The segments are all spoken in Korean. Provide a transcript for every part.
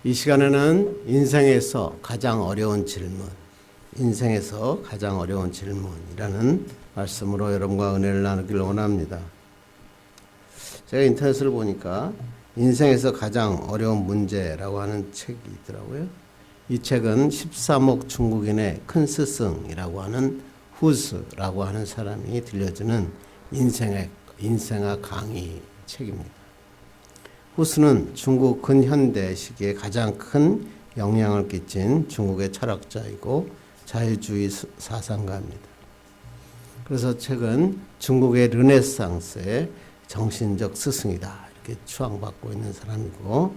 이 시간에는 인생에서 가장 어려운 질문이라는 말씀으로 여러분과 은혜를 나누기를 원합니다. 제가 인터넷을 보니까 인생에서 가장 어려운 문제라고 하는 책이 있더라고요. 이 책은 13억 중국인의 큰 스승이라고 하는 후스라고 하는 사람이 들려주는 인생학 강의 책입니다. 후스는 중국 근현대 시기에 가장 큰 영향을 끼친 중국의 철학자이고 자유주의 사상가입니다. 그래서 책은 중국의 르네상스의 정신적 스승이다 이렇게 추앙받고 있는 사람이고,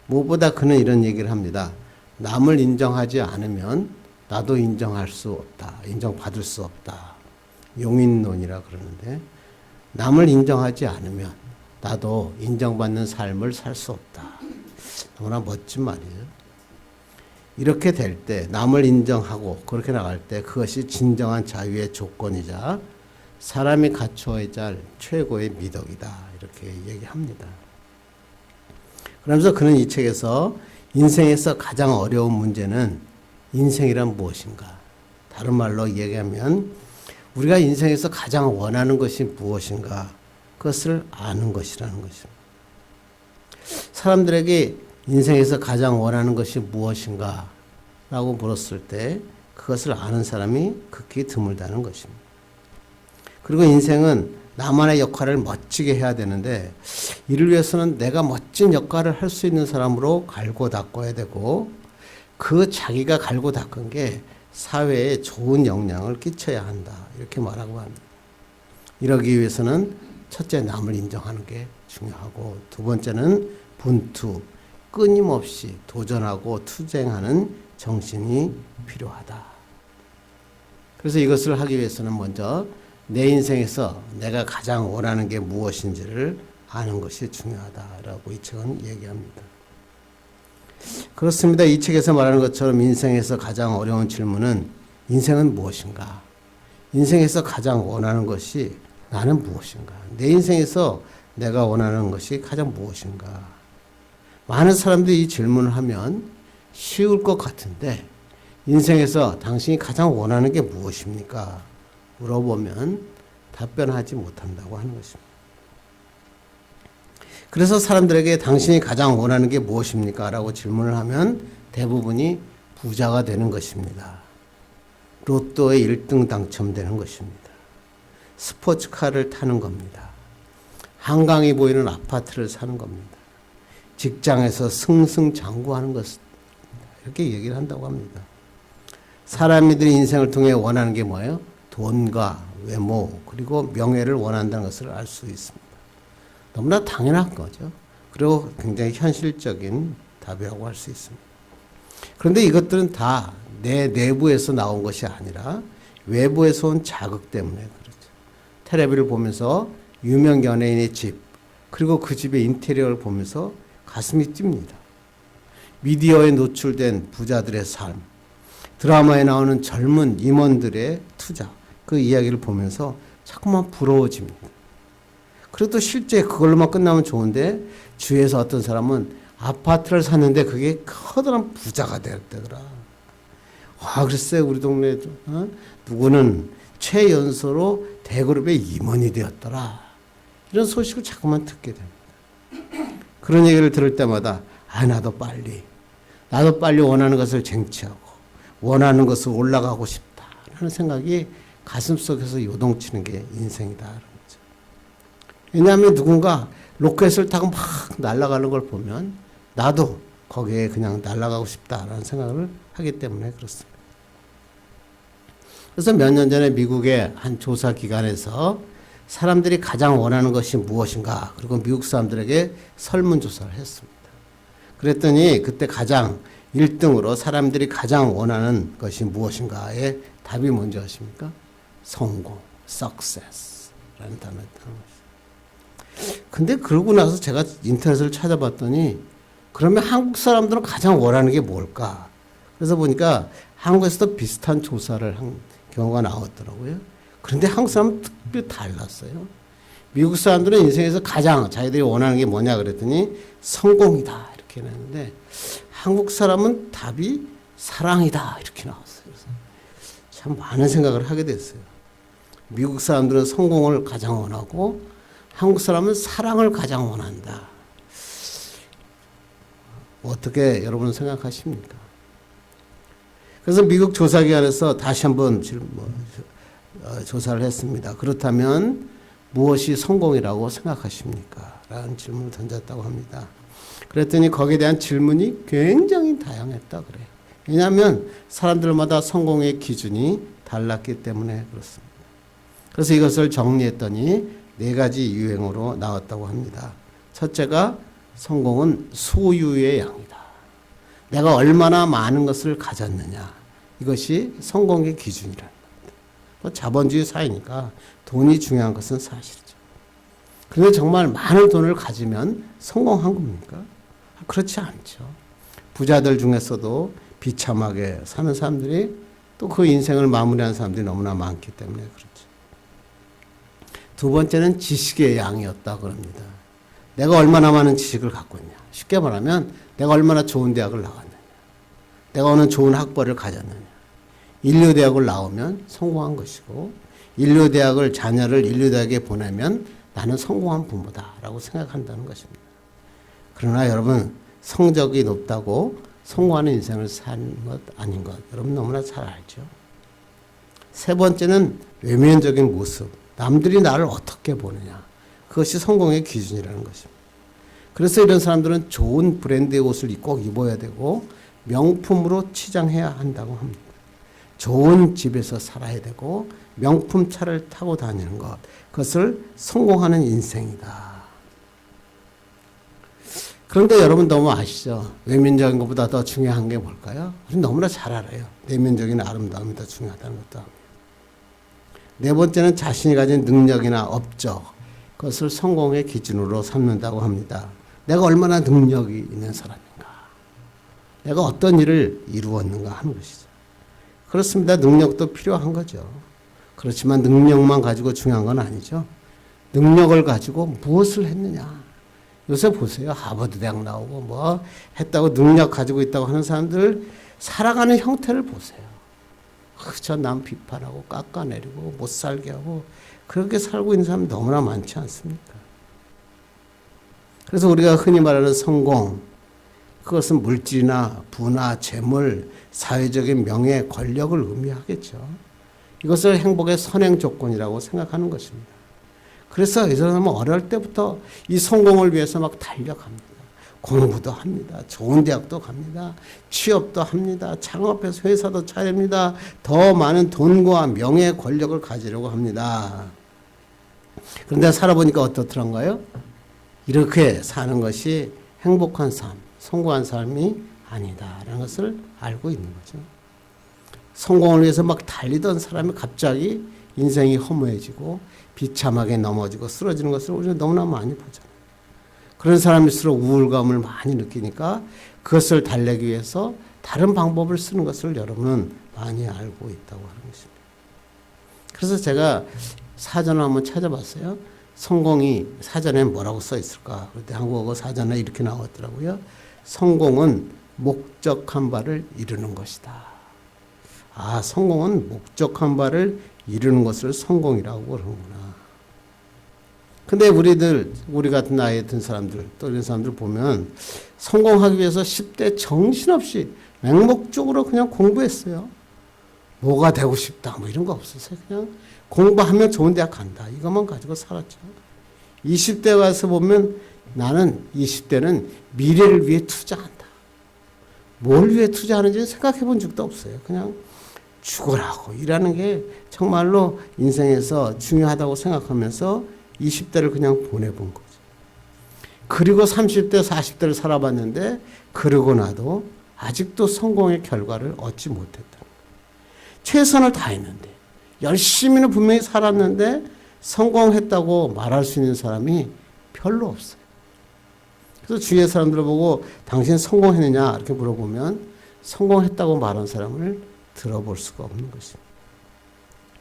무엇보다 그는 이런 얘기를 합니다. 남을 인정하지 않으면 나도 인정할 수 없다, 인정받을 수 없다. 용인론이라 그러는데, 남을 인정하지 않으면 나도 인정받는 삶을 살 수 없다. 너무나 멋진 말이에요. 이렇게 될 때, 남을 인정하고 그렇게 나갈 때 그것이 진정한 자유의 조건이자 사람이 갖추어야 할 최고의 미덕이다 이렇게 얘기합니다. 그러면서 그는 이 책에서 인생에서 가장 어려운 문제는 인생이란 무엇인가, 다른 말로 얘기하면 우리가 인생에서 가장 원하는 것이 무엇인가, 그것을 아는 것이라는 것입니다. 사람들에게 인생에서 가장 원하는 것이 무엇인가 라고 물었을 때 그것을 아는 사람이 극히 드물다는 것입니다. 그리고 인생은 나만의 역할을 멋지게 해야 되는데, 이를 위해서는 내가 멋진 역할을 할 수 있는 사람으로 갈고 닦아야 되고, 그 자기가 갈고 닦은 게 사회에 좋은 영향을 끼쳐야 한다 이렇게 말하고 합니다. 이러기 위해서는 첫째, 남을 인정하는 게 중요하고, 두 번째는 분투, 끊임없이 도전하고 투쟁하는 정신이 필요하다. 그래서 이것을 하기 위해서는 먼저 내 인생에서 내가 가장 원하는 게 무엇인지를 아는 것이 중요하다라고 이 책은 얘기합니다. 그렇습니다. 이 책에서 말하는 것처럼 인생에서 가장 어려운 질문은 인생은 무엇인가? 인생에서 가장 원하는 것이 나는 무엇인가? 내 인생에서 내가 원하는 것이 가장 무엇인가? 많은 사람들이 이 질문을 하면 쉬울 것 같은데, 인생에서 당신이 가장 원하는 게 무엇입니까? 물어보면 답변하지 못한다고 하는 것입니다. 그래서 사람들에게 당신이 가장 원하는 게 무엇입니까? 라고 질문을 하면 대부분이 부자가 되는 것입니다. 로또에 1등 당첨되는 것입니다. 스포츠카를 타는 겁니다. 한강이 보이는 아파트를 사는 겁니다. 직장에서 승승장구하는 것, 이렇게 얘기를 한다고 합니다. 사람들이 인생을 통해 원하는 게 뭐예요? 돈과 외모 그리고 명예를 원한다는 것을 알 수 있습니다. 너무나 당연한 거죠. 그리고 굉장히 현실적인 답이라고 할 수 있습니다. 그런데 이것들은 다 내 내부에서 나온 것이 아니라 외부에서 온 자극 때문에 그렇죠. 텔레비를 보면서 유명 연예인의 집, 그리고 그 집의 인테리어를 보면서 가슴이 뜁니다. 미디어에 노출된 부자들의 삶, 드라마에 나오는 젊은 임원들의 투자, 그 이야기를 보면서 자꾸만 부러워집니다. 그래도 실제 그걸로만 끝나면 좋은데, 주위에서 어떤 사람은 아파트를 샀는데 그게 커다란 부자가 되었다더라. 글쎄 우리 동네에도 누구는 최연소로 대그룹의 임원이 되었더라. 이런 소식을 자꾸만 듣게 됩니다. 그런 얘기를 들을 때마다 나도 빨리 원하는 것을 쟁취하고 원하는 것을 올라가고 싶다라는 생각이 가슴속에서 요동치는 게 인생이다라는 거죠. 왜냐하면 누군가 로켓을 타고 막 날아가는 걸 보면 나도 거기에 그냥 날아가고 싶다라는 생각을 하기 때문에 그렇습니다. 그래서 몇 년 전에 미국의 한 조사 기관에서 사람들이 가장 원하는 것이 무엇인가, 그리고 미국 사람들에게 설문조사를 했습니다. 그랬더니 그때 가장 1등으로 사람들이 가장 원하는 것이 무엇인가의 답이 뭔지 아십니까? 성공, success라는 단어였다는 것이죠. 근데 그러고 나서 제가 인터넷을 찾아봤더니, 그러면 한국 사람들은 가장 원하는 게 뭘까? 그래서 보니까 한국에서도 비슷한 조사를 한 경우가 나왔더라고요. 그런데 한국 사람은 특별히 달랐어요. 미국 사람들은 인생에서 가장 자기들이 원하는 게 뭐냐 그랬더니 성공이다 이렇게 했는데, 한국 사람은 답이 사랑이다 이렇게 나왔어요. 그래서 참 많은 생각을 하게 됐어요. 미국 사람들은 성공을 가장 원하고 한국 사람은 사랑을 가장 원한다. 어떻게 여러분 생각하십니까? 그래서 미국 조사기관에서 다시 한번 조사를 했습니다. 그렇다면 무엇이 성공이라고 생각하십니까? 라는 질문을 던졌다고 합니다. 그랬더니 거기에 대한 질문이 굉장히 다양했다 그래요. 왜냐하면 사람들마다 성공의 기준이 달랐기 때문에 그렇습니다. 그래서 이것을 정리했더니 4가지 유형으로 나왔다고 합니다. 첫째가 성공은 소유의 양이다. 내가 얼마나 많은 것을 가졌느냐. 이것이 성공의 기준이라는 겁니다. 자본주의 사회니까 돈이 중요한 것은 사실이죠. 그런데 정말 많은 돈을 가지면 성공한 겁니까? 그렇지 않죠. 부자들 중에서도 비참하게 사는 사람들이 또 그 인생을 마무리하는 사람들이 너무나 많기 때문에 그렇죠. 두 번째는 지식의 양이었다 그럽니다. 내가 얼마나 많은 지식을 갖고 있냐. 쉽게 말하면 내가 얼마나 좋은 대학을 나왔느냐. 내가 어느 좋은 학벌을 가졌느냐. 인류대학을 나오면 성공한 것이고 인류대학을 자녀를 인류대학에 보내면 나는 성공한 부모다라고 생각한다는 것입니다. 그러나 여러분 성적이 높다고 성공하는 인생을 사는 것 아닌 것 여러분 너무나 잘 알죠. 세 번째는 외면적인 모습. 남들이 나를 어떻게 보느냐. 그것이 성공의 기준이라는 것입니다. 그래서 이런 사람들은 좋은 브랜드의 옷을 꼭 입어야 되고 명품으로 치장해야 한다고 합니다. 좋은 집에서 살아야 되고 명품 차를 타고 다니는 것. 그것을 성공하는 인생이다. 그런데 여러분 너무 아시죠? 외면적인 것보다 더 중요한 게 뭘까요? 우리 너무나 잘 알아요. 내면적인 아름다움이 더 중요하다는 것도 합니다. 네 번째는 자신이 가진 능력이나 업적, 그것을 성공의 기준으로 삼는다고 합니다. 내가 얼마나 능력이 있는 사람인가, 내가 어떤 일을 이루었는가 하는 것이죠. 그렇습니다. 능력도 필요한 거죠. 그렇지만 능력만 가지고 중요한 건 아니죠. 능력을 가지고 무엇을 했느냐. 요새 보세요. 하버드 대학 나오고 뭐 했다고 능력 가지고 있다고 하는 사람들 살아가는 형태를 보세요. 저 남 비판하고 깎아내리고 못 살게 하고 그렇게 살고 있는 사람 너무나 많지 않습니까? 그래서 우리가 흔히 말하는 성공, 그것은 물질이나 부나 재물, 사회적인 명예, 권력을 의미하겠죠. 이것을 행복의 선행 조건이라고 생각하는 것입니다. 그래서 이 사람은 어릴 때부터 이 성공을 위해서 막 달려갑니다. 공부도 합니다. 좋은 대학도 갑니다. 취업도 합니다. 창업해서 회사도 차립니다. 더 많은 돈과 명예, 권력을 가지려고 합니다. 그런데 살아보니까 어떻더란가요? 이렇게 사는 것이 행복한 삶, 성공한 삶이 아니다라는 것을 알고 있는 거죠. 성공을 위해서 막 달리던 사람이 갑자기 인생이 허무해지고 비참하게 넘어지고 쓰러지는 것을 우리가 너무나 많이 보잖아요. 그런 사람일수록 우울감을 많이 느끼니까 그것을 달래기 위해서 다른 방법을 쓰는 것을 여러분은 많이 알고 있다고 하는 것입니다. 그래서 제가 사전을 한번 찾아봤어요. 성공이 사전에 뭐라고 써 있을까? 그때 한국어 사전에 이렇게 나왔더라고요. 성공은 목적한 바를 이루는 것이다. 아, 성공은 목적한 바를 이루는 것을 성공이라고 그러는구나. 근데 우리 같은 나이에 든 사람들, 또 이런 사람들 보면 성공하기 위해서 10대 정신없이 맹목적으로 그냥 공부했어요. 뭐가 되고 싶다, 뭐 이런 거 없었어요. 그냥 공부하면 좋은 대학 간다. 이것만 가지고 살았죠. 20대 가서 보면 나는 20대는 미래를 위해 투자한다. 뭘 위해 투자하는지 생각해 본 적도 없어요. 그냥 죽으라고 일하는 게 정말로 인생에서 중요하다고 생각하면서 20대를 그냥 보내본 거죠. 그리고 30대, 40대를 살아봤는데 그러고 나도 아직도 성공의 결과를 얻지 못했다. 최선을 다했는데 열심히는 분명히 살았는데 성공했다고 말할 수 있는 사람이 별로 없어요. 그래서 주위의 사람들을 보고 당신 성공했느냐 이렇게 물어보면 성공했다고 말한 사람을 들어볼 수가 없는 것입니다.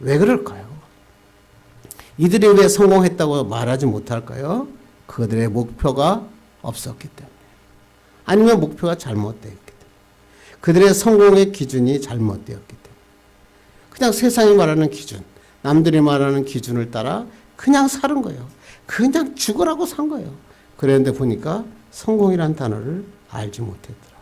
왜 그럴까요? 이들이 왜 성공했다고 말하지 못할까요? 그들의 목표가 없었기 때문에. 아니면 목표가 잘못되었기 때문에. 그들의 성공의 기준이 잘못되었기 때문에. 그냥 세상이 말하는 기준, 남들이 말하는 기준을 따라 그냥 사는 거예요. 그냥 죽으라고 산 거예요. 그랬는데 보니까 성공이란 단어를 알지 못했더라.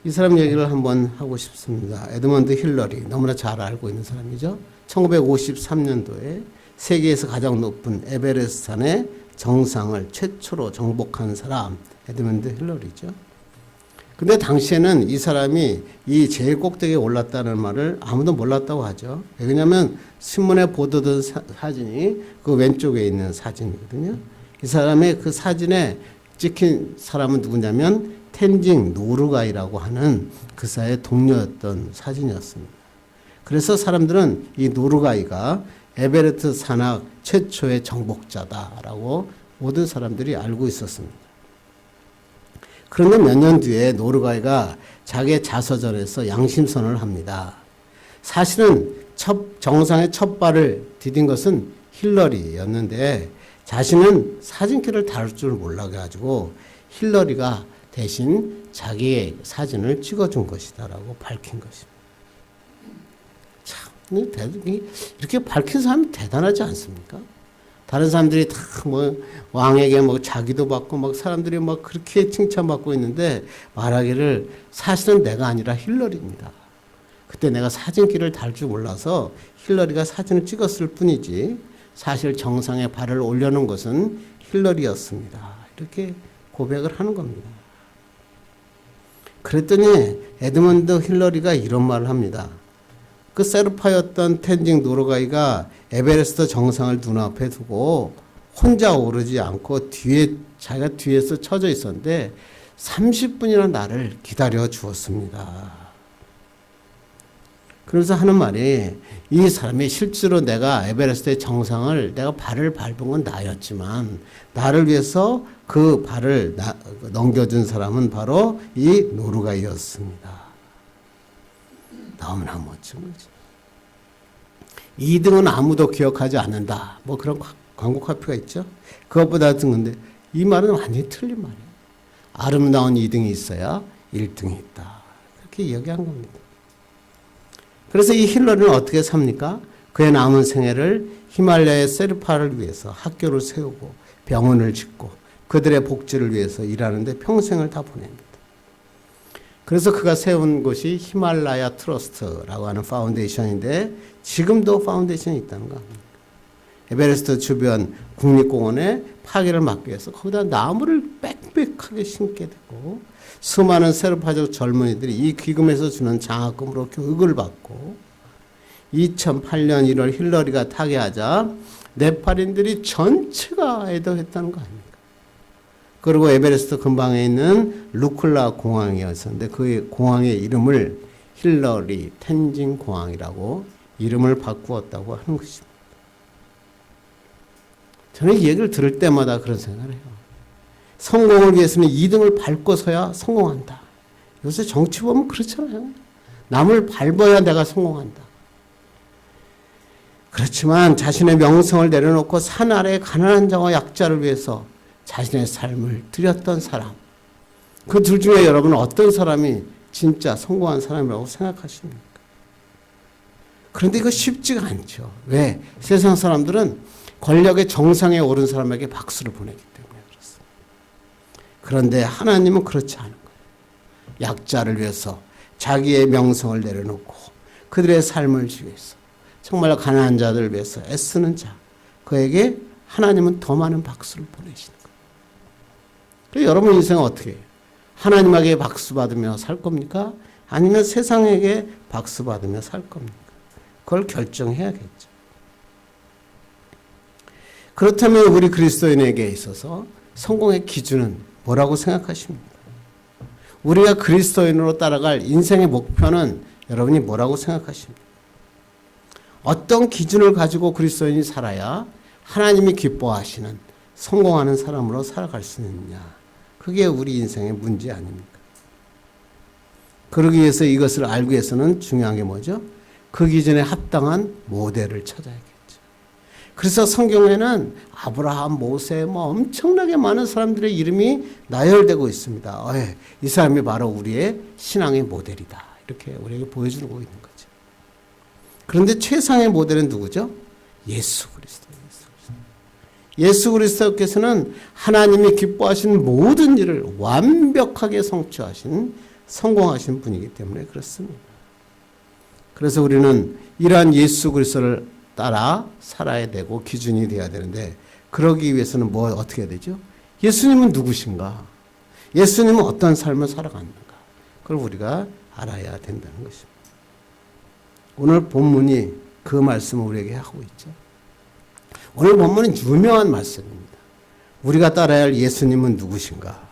이 사람 얘기를 한번 하고 싶습니다. 에드먼드 힐러리, 너무나 잘 알고 있는 사람이죠. 1953년도에 세계에서 가장 높은 에베레스트 산의 정상을 최초로 정복한 사람, 에드먼드 힐러리죠. 근데 당시에는 이 사람이 이 제일 꼭대기에 올랐다는 말을 아무도 몰랐다고 하죠. 왜냐하면 신문에 보도된 사진이 그 왼쪽에 있는 사진이거든요. 이 사람의 그 사진에 찍힌 사람은 누구냐면 텐징 노르가이라고 하는 그 사이의 동료였던 사진이었습니다. 그래서 사람들은 이 노르가이가 에베레스트 산악 최초의 정복자다라고 모든 사람들이 알고 있었습니다. 그런데 몇 년 뒤에 노르가이가 자기의 자서전에서 양심선언을 합니다. 사실은 정상의 첫 발을 디딘 것은 힐러리였는데 자신은 사진기를 다룰 줄 몰라가지고 힐러리가 대신 자기의 사진을 찍어준 것이다라고 밝힌 것입니다. 참, 이렇게 밝힌 사람이 대단하지 않습니까? 다른 사람들이 다 뭐 왕에게 뭐 자기도 받고 막 사람들이 막 그렇게 칭찬받고 있는데 말하기를 사실은 내가 아니라 힐러리입니다. 그때 내가 사진기를 달 줄 몰라서 힐러리가 사진을 찍었을 뿐이지 사실 정상에 발을 올려놓은 것은 힐러리였습니다. 이렇게 고백을 하는 겁니다. 그랬더니 에드먼드 힐러리가 이런 말을 합니다. 그 세르파였던 텐징 노르가이가 에베레스트 정상을 눈앞에 두고 혼자 오르지 않고 자기가 뒤에서 처져 있었는데 30분이나 나를 기다려 주었습니다. 그래서 하는 말이 이 사람이 실제로 내가 에베레스트의 정상을 내가 발을 밟은 건 나였지만 나를 위해서 그 발을 넘겨준 사람은 바로 이 노르가이였습니다. 너무나 멋진 거죠. 2등은 아무도 기억하지 않는다. 뭐 그런 광고 카피가 있죠. 그것보다 등인데 이 말은 완전히 틀린 말이에요. 아름다운 2등이 있어야 1등이 있다. 그렇게 이야기한 겁니다. 그래서 이 힐러리는 어떻게 삽니까? 그의 남은 생애를 히말라야의 세르파를 위해서 학교를 세우고 병원을 짓고 그들의 복지를 위해서 일하는데 평생을 다 보냅니다. 그래서 그가 세운 곳이 히말라야 트러스트라고 하는 파운데이션인데 지금도 파운데이션이 있다는 거 아닙니까? 에베레스트 주변 국립공원에 파괴를 막기 위해서 거기다 나무를 빽빽하게 심게 되고 수많은 세르파족 젊은이들이 이 기금에서 주는 장학금으로 교육을 받고 2008년 1월 힐러리가 타계하자 네팔인들이 전체가 애도했다는 거 아닙니까? 그리고 에베레스트 근방에 있는 루클라 공항이었었는데 그 공항의 이름을 힐러리 텐징 공항이라고 이름을 바꾸었다고 하는 것입니다. 저는 이 얘기를 들을 때마다 그런 생각을 해요. 성공을 위해서는 2등을 밟고서야 성공한다. 요새 정치 보면 그렇잖아요. 남을 밟아야 내가 성공한다. 그렇지만 자신의 명성을 내려놓고 산 아래 가난한 자와 약자를 위해서 자신의 삶을 드렸던 사람. 그 둘 중에 여러분은 어떤 사람이 진짜 성공한 사람이라고 생각하십니까? 그런데 이거 쉽지가 않죠. 왜? 세상 사람들은 권력의 정상에 오른 사람에게 박수를 보내기 때문에 그렇습니다. 그런데 하나님은 그렇지 않은 거예요. 약자를 위해서 자기의 명성을 내려놓고 그들의 삶을 위해서 정말 가난한 자들을 위해서 애쓰는 자, 그에게 하나님은 더 많은 박수를 보내시는 거예요. 그래서 여러분 인생은 어떻게 해요? 하나님에게 박수 받으며 살 겁니까? 아니면 세상에게 박수 받으며 살 겁니까? 그걸 결정해야겠죠. 그렇다면 우리 그리스도인에게 있어서 성공의 기준은 뭐라고 생각하십니까? 우리가 그리스도인으로 따라갈 인생의 목표는 여러분이 뭐라고 생각하십니까? 어떤 기준을 가지고 그리스도인이 살아야 하나님이 기뻐하시는 성공하는 사람으로 살아갈 수 있느냐? 그게 우리 인생의 문제 아닙니까? 그러기 위해서 이것을 알기 위해서는 중요한 게 뭐죠? 그 기준에 합당한 모델을 찾아야겠죠. 그래서 성경에는 아브라함, 모세 뭐 엄청나게 많은 사람들의 이름이 나열되고 있습니다. 이 사람이 바로 우리의 신앙의 모델이다. 이렇게 우리에게 보여주고 있는 거죠. 그런데 최상의 모델은 누구죠? 예수 그리스도. 예수 그리스도께서는 하나님이 기뻐하신 모든 일을 완벽하게 성공하신 분이기 때문에 그렇습니다. 그래서 우리는 이러한 예수 그리스도를 따라 살아야 되고 기준이 되어야 되는데, 그러기 위해서는 어떻게 해야 되죠? 예수님은 누구신가? 예수님은 어떤 삶을 살아갔는가? 그걸 우리가 알아야 된다는 것입니다. 오늘 본문이 그 말씀을 우리에게 하고 있죠. 오늘 본문은 유명한 말씀입니다. 우리가 따라야 할 예수님은 누구신가?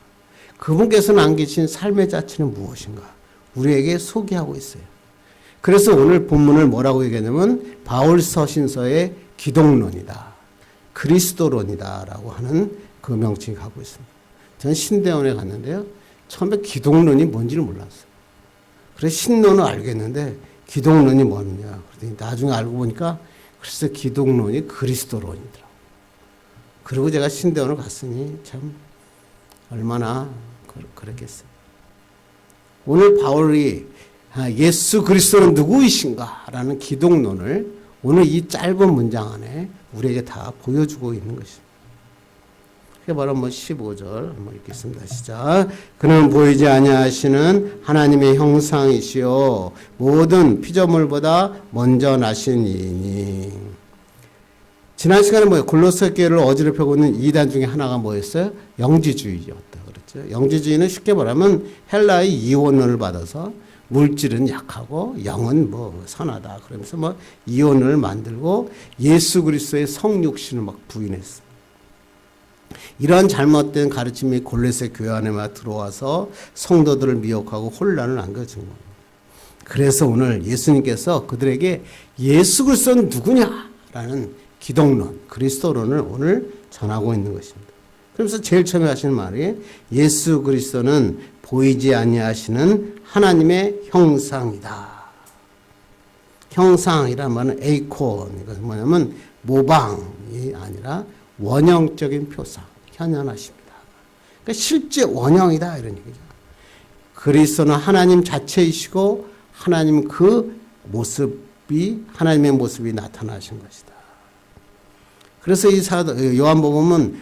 그분께서 남기신 삶의 자체는 무엇인가? 우리에게 소개하고 있어요. 그래서 오늘 본문을 뭐라고 얘기하냐면 바울 서신서의 기독론이다, 그리스도론이다 라고 하는 그 명칭이 가고 있습니다. 저는 신대원에 갔는데요, 처음에 기독론이 뭔지를 몰랐어요. 그래서 신론은 알겠는데 기독론이 뭐냐 그랬더니 나중에 알고 보니까 그래서 기독론이 그리스도론이더라고요. 그리고 제가 신대원을 갔으니 참 얼마나 그랬겠어요. 오늘 바울이 예수 그리스도는 누구이신가 라는 기독론을 오늘 이 짧은 문장 안에 우리에게 다 보여주고 있는 것입니다. 그게 바로 15절 한번 읽겠습니다. 시작. 그는 보이지 아니하시는 하나님의 형상이시요 모든 피조물보다 먼저 나신 이니. 지난 시간에 골로새 교회를 어지럽히고 있는 이단 중에 하나가 뭐였어요? 영지주의였다 그랬죠. 영지주의는 쉽게 말하면 헬라의 이원론을 받아서 물질은 약하고 영은 선하다 그러면서 이원을 만들고 예수 그리스도의 성육신을 부인했어요. 이러한 잘못된 가르침이 골로새 교회 안에만 들어와서 성도들을 미혹하고 혼란을 안겨준 겁니다. 그래서 오늘 예수님께서 그들에게 예수 그리스도는 누구냐라는 기독론, 그리스도론을 오늘 전하고 있는 것입니다. 그러면서 제일 처음에 하시는 말이 예수 그리스도는 보이지 아니하시는 하나님의 형상이다. 형상이란 말은 에이콘, 이것은 뭐냐면 모방이 아니라 원형적인 표상, 현현하십니다. 그러니까 실제 원형이다 이런 얘기죠. 그리스도는 하나님 자체이시고 하나님 하나님의 모습이 나타나신 것이다. 그래서 이 요한복음은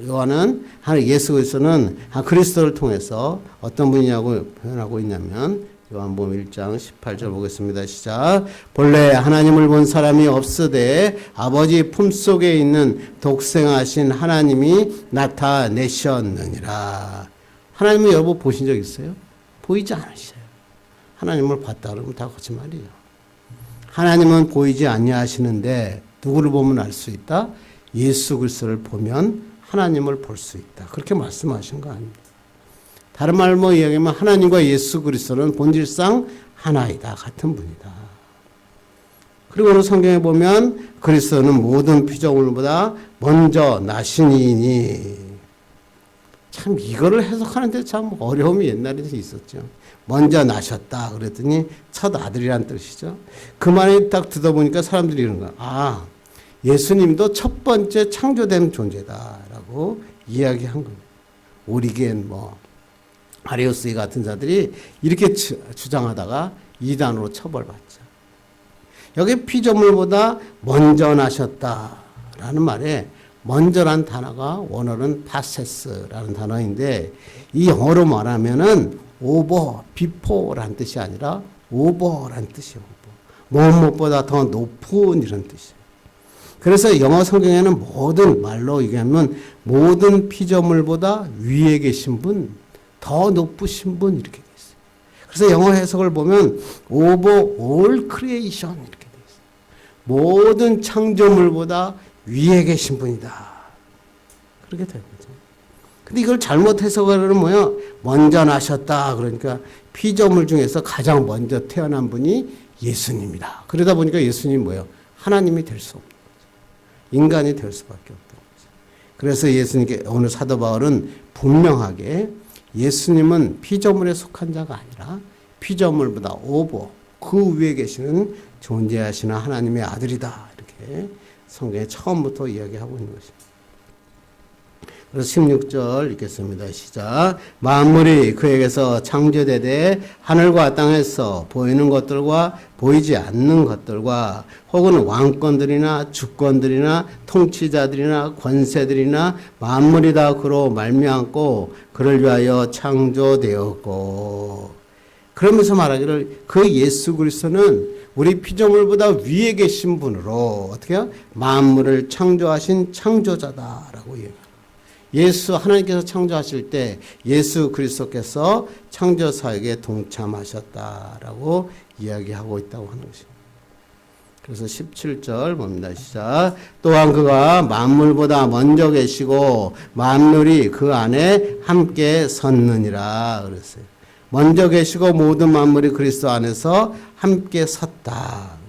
요한은 예수 그리스도는 그리스도를 통해서 어떤 분이냐고 표현하고 있냐면 요한복음 1장 18절 보겠습니다. 시작. 본래 하나님을 본 사람이 없으되 아버지 품속에 있는 독생하신 하나님이 나타내셨느니라. 하나님을 여러분 보신 적 있어요? 보이지 않으셔요. 하나님을 봤다 그러면 다 거짓말이에요. 하나님은 보이지 아니하시는데 누구를 보면 알 수 있다? 예수 그리스도를 보면 하나님을 볼 수 있다. 그렇게 말씀하신 거 아닙니다. 다른 말로 이야기하면 하나님과 예수 그리스도는 본질상 하나이다. 같은 분이다. 그리고 오늘 성경에 보면 그리스도는 모든 피조물보다 먼저 나신 이니. 참 이거를 해석하는데 참 어려움이 옛날에 있었죠. 먼저 나셨다 그랬더니 첫 아들이란 뜻이죠. 그 말이 딱 듣다 보니까 사람들이 이런 거야. 예수님도 첫 번째 창조된 존재다라고 이야기한 겁니다. 오리겐 아리오스 같은 자들이 이렇게 주장하다가 이단으로 처벌받죠. 여기 피조물보다 먼저 나셨다라는 말에 먼저란 단어가 원어는 파세스라는 단어인데 이 영어로 말하면은 오버, 비포라는 뜻이 아니라 오버라는 뜻이에요. 무엇보다 더 높은 이런 뜻이에요. 그래서 영어 성경에는 모든 말로 얘기하면 모든 피조물보다 위에 계신 분, 더 높으신 분 이렇게 돼 있어요. 그래서 영어 해석을 보면 over all creation 이렇게 돼 있어요. 모든 창조물보다 위에 계신 분이다. 그렇게 되는 거죠. 근데 이걸 잘못 해석하려면 뭐야? 먼저 나셨다. 그러니까 피조물 중에서 가장 먼저 태어난 분이 예수님이다. 그러다 보니까 예수님이 뭐예요? 하나님이 될 수 없는 거죠. 인간이 될 수밖에 없다는 거죠. 그래서 예수님께 오늘 사도 바울은 분명하게 예수님은 피조물에 속한 자가 아니라 피조물보다 오버 그 위에 계시는 존재하시는 하나님의 아들이다. 이렇게 성경에 처음부터 이야기하고 있는 것입니다. 그래서 16절 읽겠습니다. 시작. 만물이 그에게서 창조되되 하늘과 땅에서 보이는 것들과 보이지 않는 것들과 혹은 왕권들이나 주권들이나 통치자들이나 권세들이나 만물이 다 그로 말미암고 그를 위하여 창조되었고. 그러면서 말하기를 그 예수 그리스도는 우리 피조물보다 위에 계신 분으로 어떻게 해요? 만물을 창조하신 창조자다라고 얘기합니다. 예수 하나님께서 창조하실 때 예수 그리스도께서 창조 사역에 동참하셨다라고 이야기하고 있다고 하는 것입니다. 그래서 17절 봅니다. 시작. 또한 그가 만물보다 먼저 계시고 만물이 그 안에 함께 섰느니라 그랬어요. 먼저 계시고 모든 만물이 그리스도 안에서 함께 섰다.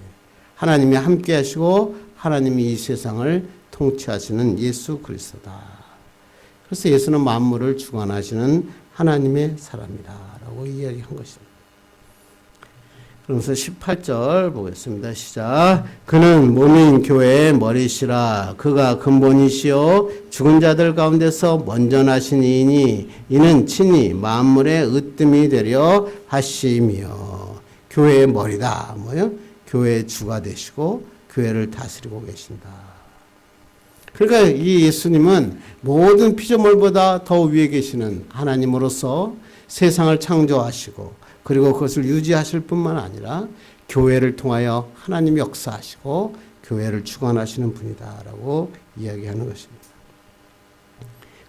하나님이 함께 하시고 하나님이 이 세상을 통치하시는 예수 그리스도다. 그래서 예수는 만물을 주관하시는 하나님의 사람이다 라고 이야기한 것입니다. 그러면서 18절 보겠습니다. 시작. 그는 몸인 교회의 머리시라. 그가 근본이시요 죽은 자들 가운데서 먼저 나신 이이니 이는 친히 만물의 으뜸이 되려 하심이요. 교회의 머리다. 뭐요? 교회의 주가 되시고 교회를 다스리고 계신다. 그러니까 이 예수님은 모든 피조물보다 더 위에 계시는 하나님으로서 세상을 창조하시고 그리고 그것을 유지하실 뿐만 아니라 교회를 통하여 하나님이 역사하시고 교회를 주관하시는 분이다라고 이야기하는 것입니다.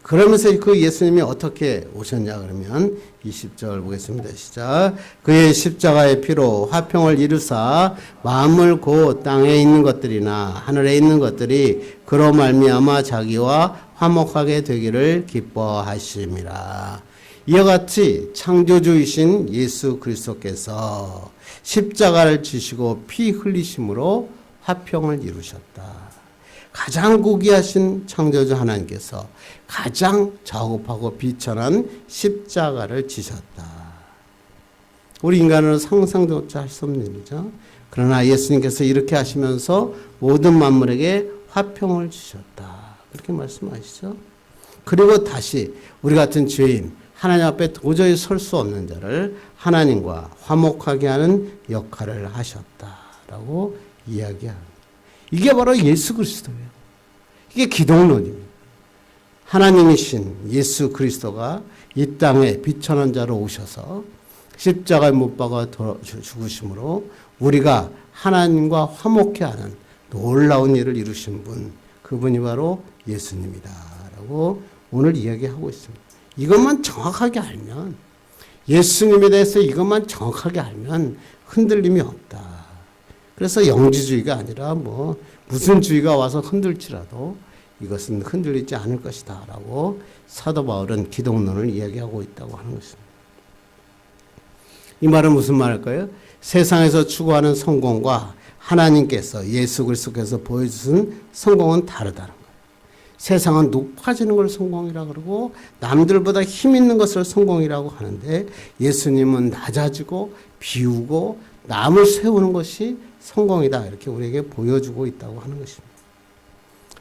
그러면서 그 예수님이 어떻게 오셨냐 그러면 20절 보겠습니다. 시작. 그의 십자가의 피로 화평을 이루사 만물 곧 땅에 있는 것들이나 하늘에 있는 것들이 그로 말미암아 자기와 화목하게 되기를 기뻐하심이라. 이와 같이 창조주이신 예수 그리스도께서 십자가를 지시고 피 흘리심으로 화평을 이루셨다. 가장 고귀하신 창조주 하나님께서 가장 저급하고 비천한 십자가를 지셨다. 우리 인간은 상상조차 할 수 없는 일이죠. 그러나 예수님께서 이렇게 하시면서 모든 만물에게 화평을 주셨다. 그렇게 말씀하시죠. 그리고 다시 우리 같은 죄인, 하나님 앞에 도저히 설 수 없는 자를 하나님과 화목하게 하는 역할을 하셨다라고 이야기합니다. 이게 바로 예수 그리스도예요. 이게 기독론입니다. 하나님이신 예수 그리스도가 이 땅에 비천한 자로 오셔서 십자가에 못 박아 죽으심으로 우리가 하나님과 화목해 하는 놀라운 일을 이루신 분, 그분이 바로 예수님이다라고 오늘 이야기하고 있습니다. 이것만 정확하게 알면, 예수님에 대해서 이것만 정확하게 알면 흔들림이 없다. 그래서 영지주의가 아니라 무슨 주의가 와서 흔들지라도 이것은 흔들리지 않을 것이다 라고 사도 바울은 기독론을 이야기하고 있다고 하는 것입니다. 이 말은 무슨 말일까요? 세상에서 추구하는 성공과 하나님께서 예수 그리스도께서 보여주신 성공은 다르다는 거예요. 세상은 높아지는 걸 성공이라고 그러고 남들보다 힘 있는 것을 성공이라고 하는데 예수님은 낮아지고 비우고 남을 세우는 것이 성공이다. 이렇게 우리에게 보여주고 있다고 하는 것입니다.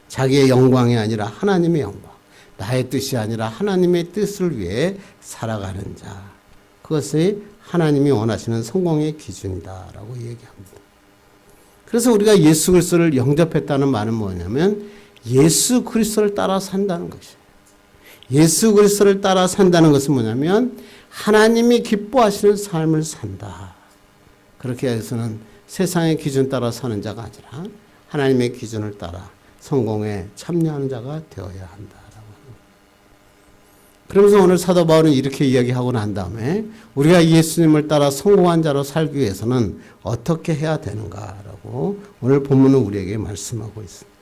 자기의 영광이 아니라 하나님의 영광, 나의 뜻이 아니라 하나님의 뜻을 위해 살아가는 자, 그것이 하나님이 원하시는 성공의 기준이다라고 얘기합니다. 그래서 우리가 예수 그리스도를 영접했다는 말은 뭐냐면 예수 그리스도를 따라 산다는 것이에요. 예수 그리스도를 따라 산다는 것은 뭐냐면 하나님이 기뻐하시는 삶을 산다. 그렇게 해서는 세상의 기준 따라 사는 자가 아니라 하나님의 기준을 따라 성공에 참여하는 자가 되어야 한다라고 합니다. 그러면서 오늘 사도 바울은 이렇게 이야기하고 난 다음에 우리가 예수님을 따라 성공한 자로 살기 위해서는 어떻게 해야 되는가라고 오늘 본문은 우리에게 말씀하고 있습니다.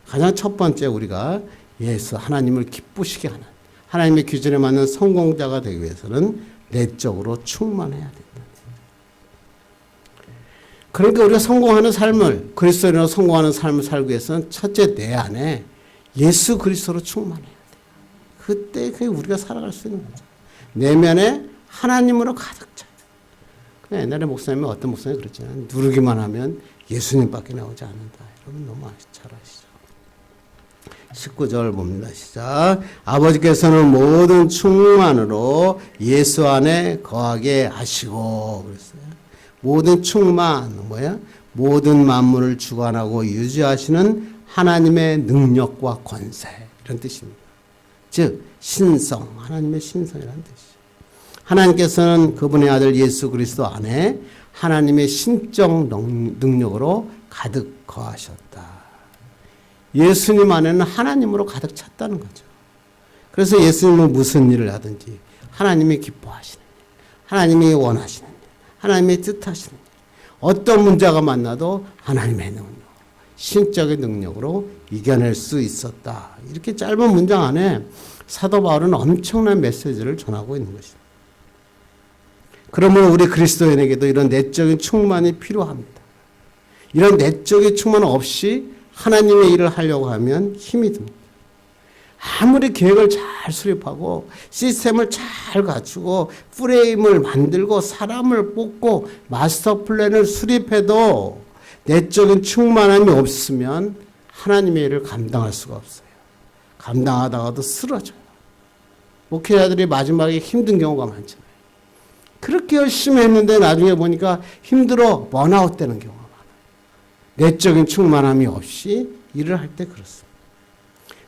가장 첫 번째 우리가 예수 하나님을 기쁘시게 하는 하나님의 기준에 맞는 성공자가 되기 위해서는 내적으로 충만해야 된다. 그러니까 우리가 성공하는 삶을, 그리스도인으로 성공하는 삶을 살기 위해서는 첫째 내 안에 예수 그리스도로 충만해야 돼요. 그때 우리가 살아갈 수 있는 거죠. 내면에 하나님으로 가득 차요. 옛날에 목사님이 어떤 목사님이 그랬잖아요. 누르기만 하면 예수님밖에 나오지 않는다. 여러분 너무 잘 아시죠? 19절 봅니다. 시작. 아버지께서는 모든 충만으로 예수 안에 거하게 하시고 그랬어요. 모든 충만 뭐야? 모든 만물을 주관하고 유지하시는 하나님의 능력과 권세 이런 뜻입니다. 즉 신성 하나님의 신성이라는 뜻이죠. 하나님께서는 그분의 아들 예수 그리스도 안에 하나님의 신적 능력으로 가득 거하셨다. 예수님 안에는 하나님으로 가득 찼다는 거죠. 그래서 예수님은 무슨 일을 하든지 하나님이 기뻐하시는 일, 하나님이 원하시는 일, 하나님이 뜻하시는 일, 어떤 문제가 만나도 하나님의 능력, 신적인 능력으로 이겨낼 수 있었다. 이렇게 짧은 문장 안에 사도 바울은 엄청난 메시지를 전하고 있는 것입니다. 그러면 우리 그리스도인에게도 이런 내적인 충만이 필요합니다. 이런 내적인 충만 없이 하나님의 일을 하려고 하면 힘이 듭니다. 아무리 계획을 잘 수립하고 시스템을 잘 갖추고 프레임을 만들고 사람을 뽑고 마스터 플랜을 수립해도 내적인 충만함이 없으면 하나님의 일을 감당할 수가 없어요. 감당하다가도 쓰러져요. 목회자들이 마지막에 힘든 경우가 많잖아요. 그렇게 열심히 했는데 나중에 보니까 힘들어 번아웃 되는 경우가 많아요. 내적인 충만함이 없이 일을 할 때 그렇습니다.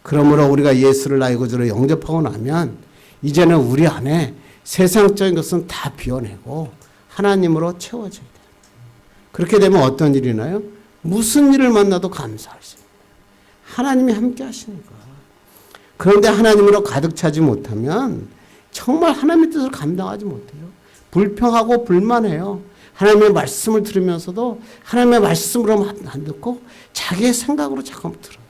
그러므로 우리가 예수를 나의 구주로 영접하고 나면 이제는 우리 안에 세상적인 것은 다 비워내고 하나님으로 채워져야 돼요. 그렇게 되면 어떤 일이 나요? 무슨 일을 만나도 감사할 수 있어요. 하나님이 함께 하시니까. 그런데 하나님으로 가득 차지 못하면 정말 하나님의 뜻을 감당하지 못해요. 불평하고 불만해요. 하나님의 말씀을 들으면서도 하나님의 말씀으로 안 듣고 자기의 생각으로 자꾸 들어요.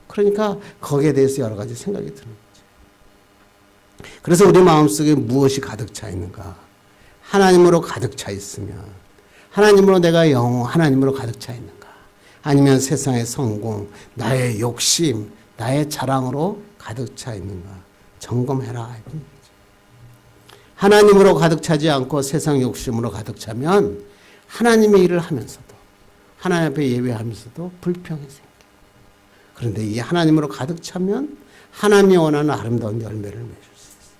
그러니까 거기에 대해서 여러 가지 생각이 드는 거죠. 그래서 우리 마음속에 무엇이 가득 차 있는가? 하나님으로 가득 차 있으면 하나님으로 내가 하나님으로 가득 차 있는가? 아니면 세상의 성공, 나의 욕심, 나의 자랑으로 가득 차 있는가? 점검해라. 하나님으로 가득 차지 않고 세상 욕심으로 가득 차면 하나님의 일을 하면서도 하나님 앞에 예배하면서도 불평이 생겨요. 그런데 이 하나님으로 가득 차면 하나님이 원하는 아름다운 열매를 맺을 수 있어요.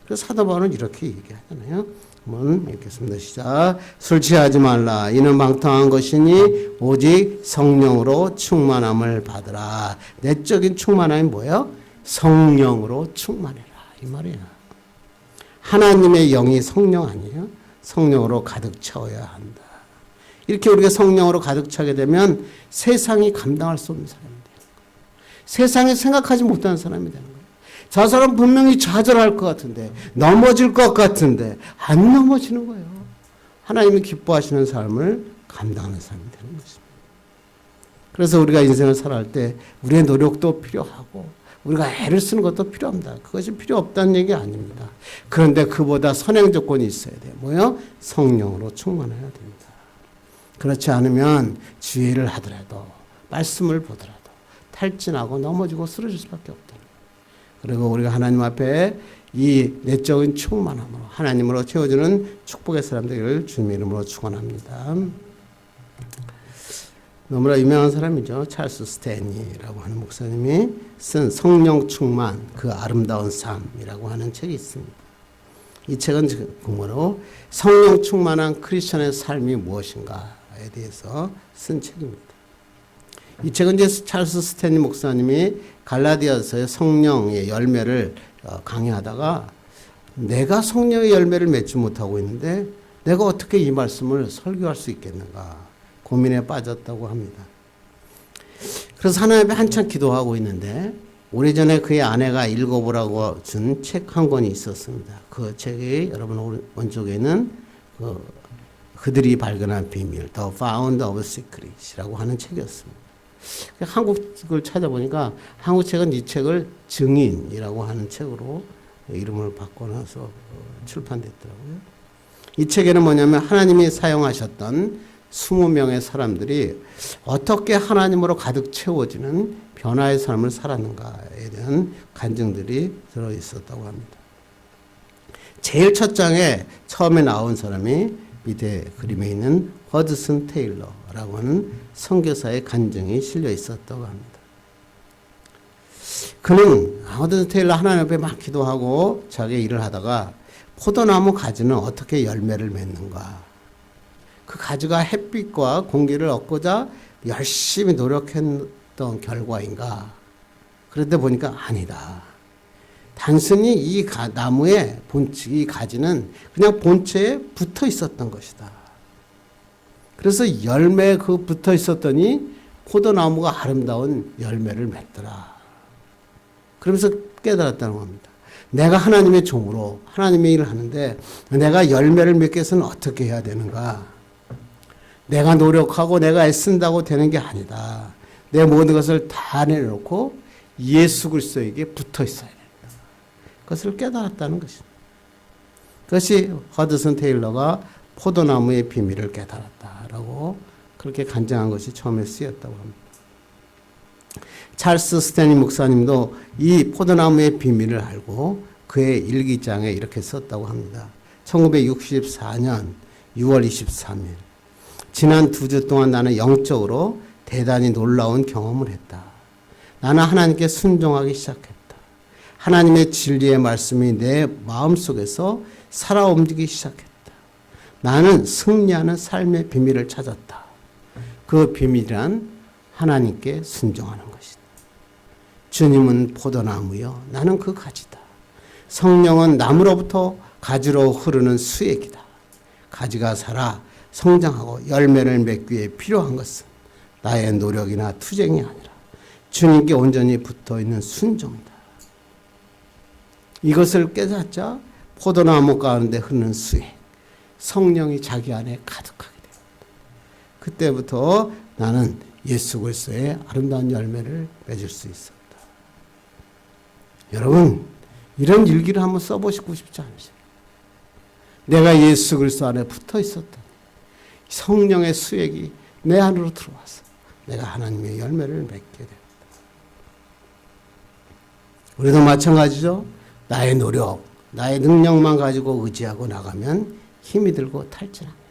그래서 사도 바울은 이렇게 얘기하잖아요. 한번 읽겠습니다. 시작. 술 취하지 말라. 이는 방탕한 것이니 오직 성령으로 충만함을 받으라. 내적인 충만함이 뭐예요? 성령으로 충만해라. 이 말이야. 하나님의 영이 성령 아니에요? 성령으로 가득 채워야 한다. 이렇게 우리가 성령으로 가득 차게 되면 세상이 감당할 수 없는 사람이 되는 거예요. 세상이 생각하지 못하는 사람이 되는 거예요. 저 사람 분명히 좌절할 것 같은데 넘어질 것 같은데 안 넘어지는 거예요. 하나님이 기뻐하시는 삶을 감당하는 사람이 되는 것입니다. 그래서 우리가 인생을 살아갈 때 우리의 노력도 필요하고 우리가 애를 쓰는 것도 필요합니다. 그것이 필요 없다는 얘기 아닙니다. 그런데 그보다 선행 조건이 있어야 돼요. 뭐요? 성령으로 충만해야 됩니다. 그렇지 않으면 주의를 하더라도 말씀을 보더라도 탈진하고 넘어지고 쓰러질 수밖에 없다. 그리고 우리가 하나님 앞에 이 내적인 충만함으로 하나님으로 채워주는 축복의 사람들을 주님의 이름으로 축원합니다. 너무나 유명한 사람이죠. 찰스 스탠리라고 하는 목사님이 쓴 성령 충만 그 아름다운 삶이라고 하는 책이 있습니다. 이 책은 공으로 성령 충만한 크리스천의 삶이 무엇인가에 대해서 쓴 책입니다. 이 책은 이제 찰스 스탠리 목사님이 갈라디아서의 성령의 열매를 강의하다가 내가 성령의 열매를 맺지 못하고 있는데 내가 어떻게 이 말씀을 설교할 수 있겠는가 고민에 빠졌다고 합니다. 그래서 하나님 앞에 한참 기도하고 있는데 오래전에 그의 아내가 읽어보라고 준 책 한 권이 있었습니다. 그 책이 여러분 원쪽에는 그들이 발견한 비밀, The Found of Secrets이라고 하는 책이었습니다. 한국을 찾아보니까 한국 책은 이 책을 증인이라고 하는 책으로 이름을 바꿔놔서 출판됐더라고요. 이 책에는 뭐냐면 하나님이 사용하셨던 20명의 사람들이 어떻게 하나님으로 가득 채워지는 변화의 삶을 살았는가에 대한 간증들이 들어있었다고 합니다. 제일 첫 장에 처음에 나온 사람이 밑에 그림에 있는 허드슨 테일러라고 하는 선교사의 간증이 실려 있었다고 합니다. 그는 허드슨 테일러 하나님 앞에 막 기도하고 자기 일을 하다가 포도나무 가지는 어떻게 열매를 맺는가? 그 가지가 햇빛과 공기를 얻고자 열심히 노력했던 결과인가? 그런데 보니까 아니다. 단순히 이 나무의 이 가지는 그냥 본체에 붙어 있었던 것이다. 그래서 열매에 붙어 있었더니 포도나무가 아름다운 열매를 맺더라. 그러면서 깨달았다는 겁니다. 내가 하나님의 종으로 하나님의 일을 하는데 내가 열매를 맺기 위해서는 어떻게 해야 되는가? 내가 노력하고 내가 애쓴다고 되는 게 아니다. 내 모든 것을 다 내놓고 예수 그리스도에게 붙어 있어야 된다. 그것을 깨달았다는 것입니다. 그것이 허드슨 테일러가 포도나무의 비밀을 깨달았다라고 그렇게 간증한 것이 처음에 쓰였다고 합니다. 찰스 스탠리 목사님도 이 포도나무의 비밀을 알고 그의 일기장에 이렇게 썼다고 합니다. 1964년 6월 23일 지난 2주 동안 나는 영적으로 대단히 놀라운 경험을 했다. 나는 하나님께 순종하기 시작했다. 하나님의 진리의 말씀이 내 마음속에서 살아 움직이기 시작했다. 나는 승리하는 삶의 비밀을 찾았다. 그 비밀이란 하나님께 순종하는 것이다. 주님은 포도나무요, 나는 그 가지다. 성령은 나무로부터 가지로 흐르는 수액이다. 가지가 살아 성장하고 열매를 맺기 위해 필요한 것은 나의 노력이나 투쟁이 아니라 주님께 온전히 붙어있는 순종이다. 이것을 깨닫자 포도나무 가운데 흐르는 수액, 성령이 자기 안에 가득하게 됩니다. 그때부터 나는 예수 그리스도의 아름다운 열매를 맺을 수 있었다. 여러분, 이런 일기를 한번 써보시고 싶지 않으세요? 내가 예수 그리스도 안에 붙어 있었다. 성령의 수액이 내 안으로 들어와서 내가 하나님의 열매를 맺게 됩니다. 우리도 마찬가지죠. 나의 노력, 나의 능력만 가지고 의지하고 나가면 힘이 들고 탈진합니다.